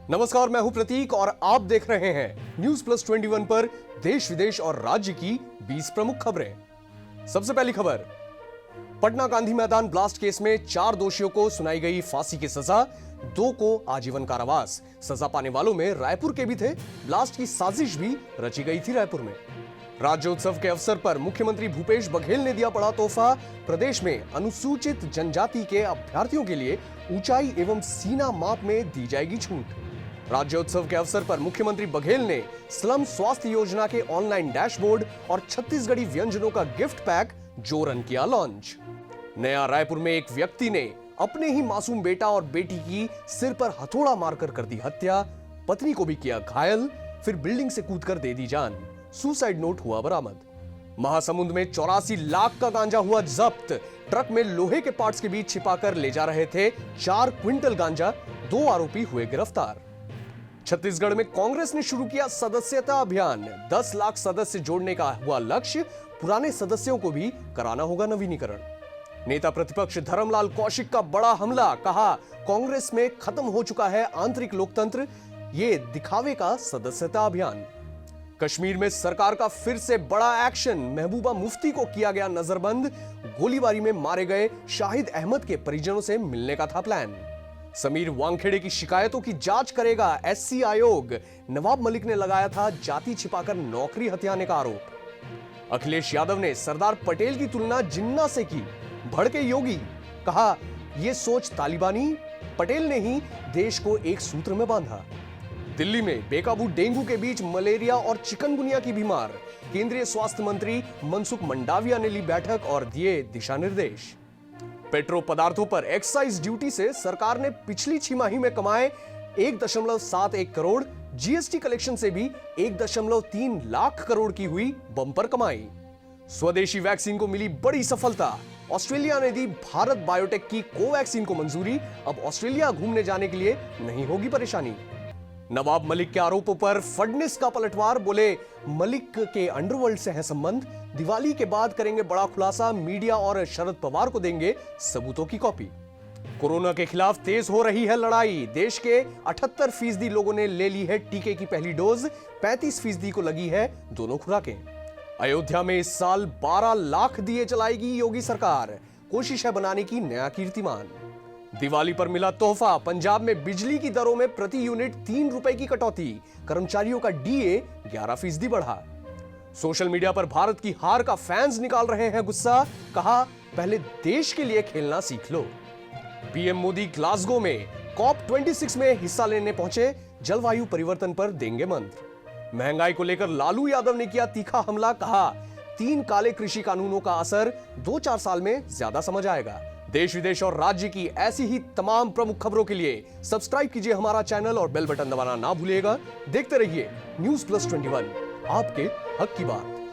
नमस्कार, मैं हूं प्रतीक और आप देख रहे हैं न्यूज प्लस 21 पर देश विदेश और राज्य की 20 प्रमुख खबरें। सबसे पहली खबर, पटना गांधी मैदान ब्लास्ट केस में 4 दोषियों को सुनाई गई फांसी की सजा, 2 को आजीवन कारावास। सजा पाने वालों में रायपुर के भी थे। ब्लास्ट की साजिश भी रची गई थी रायपुर में। राज्योत्सव के अवसर पर मुख्यमंत्री भूपेश बघेल ने दिया बड़ा तोहफा। प्रदेश में अनुसूचित जनजाति के अभ्यर्थियों के लिए ऊंचाई एवं सीना माप में दी जाएगी छूट। राज्योत्सव के अवसर पर मुख्यमंत्री बघेल ने स्लम स्वास्थ्य योजना के ऑनलाइन डैशबोर्ड और छत्तीसगढ़ी व्यंजनों का गिफ्ट पैक जोरन किया लॉन्च। नया रायपुर में एक व्यक्ति ने अपने ही मासूम बेटा और बेटी की सिर पर हथौड़ा मारकर कर दी हत्या, पत्नी को भी किया घायल, फिर बिल्डिंग से कूदकर दे दी जान। सुसाइड नोट हुआ बरामद। महासमुंद में 84 लाख का गांजा हुआ जब्त। ट्रक में लोहे के पार्ट्स के बीच छिपाकर ले जा रहे थे 4 क्विंटल गांजा, 2 आरोपी हुए गिरफ्तार। छत्तीसगढ़ में कांग्रेस ने शुरू किया सदस्यता अभियान। 10 लाख सदस्य जोड़ने का हुआ लक्ष्य, पुराने सदस्यों को भी कराना होगा नवीनीकरण। नेता प्रतिपक्ष धर्मलाल कौशिक का बड़ा हमला, कहा कांग्रेस में खत्म हो चुका है आंतरिक लोकतंत्र, ये दिखावे का सदस्यता अभियान। कश्मीर में सरकार का फिर से बड़ा एक्शन, महबूबा मुफ्ती को किया गया नजरबंद। गोलीबारी में मारे गए शाहिद अहमद के परिजनों से मिलने का था प्लान। समीर वानखेड़े की शिकायतों की जांच करेगा एससी आयोग। नवाब मलिक ने लगाया था जाति छिपाकर नौकरी हथियाने का आरोप। अखिलेश यादव ने सरदार पटेल की तुलना जिन्ना से की। भड़के योगी, कहा यह सोच तालिबानी, पटेल ने ही देश को एक सूत्र में बांधा। दिल्ली में बेकाबू डेंगू के बीच मलेरिया और चिकनगुनिया की बीमार। केंद्रीय स्वास्थ्य मंत्री मनसुख मंडाविया ने ली बैठक और दिए दिशा निर्देश। पेट्रो पदार्थों पर एक्साइज ड्यूटी से सरकार ने पिछली छमाही में कमाए 1.71 करोड़। जीएसटी कलेक्शन से भी 1.3 लाख करोड़ की हुई बम्पर कमाई। स्वदेशी वैक्सीन को मिली बड़ी सफलता। ऑस्ट्रेलिया ने दी भारत बायोटेक की कोवैक्सीन को मंजूरी। अब ऑस्ट्रेलिया घूमने जाने के लिए नहीं होगी परेशानी। नवाब मलिक के आरोपों पर फडणवीस का पलटवार, बोले मलिक के अंडरवर्ल्ड से है संबंध। दिवाली के बाद करेंगे बड़ा खुलासा, मीडिया और शरद पवार को देंगे सबूतों की कॉपी। कोरोना के खिलाफ तेज हो रही है लड़ाई। देश के 78% लोगों ने ले ली है टीके की पहली डोज, 35% को लगी है दोनों खुराकें। अयोध्या में इस साल 12 लाख दिए जलाएगी योगी सरकार। कोशिश है बनाने की नया कीर्तिमान। दिवाली पर मिला तोहफा, पंजाब में बिजली की दरों में प्रति यूनिट 3 रुपए की कटौती। कर्मचारियों का डीए 11% बढ़ा। सोशल मीडिया पर भारत की हार का फैंस निकाल रहे हैं गुस्सा, कहा पहले देश के लिए खेलना सीख लो। पीएम मोदी ग्लासगो में COP26 में हिस्सा लेने पहुंचे, जलवायु परिवर्तन पर देंगे मंत्र। महंगाई को लेकर लालू यादव ने किया तीखा हमला, कहा 3 काले कृषि कानूनों का असर 2-4 साल में ज्यादा समझ आएगा। देश विदेश और राज्य की ऐसी ही तमाम प्रमुख खबरों के लिए सब्सक्राइब कीजिए हमारा चैनल और बेल बटन दबाना ना भूलिएगा। देखते रहिए न्यूज प्लस 21, आपके हक की बात।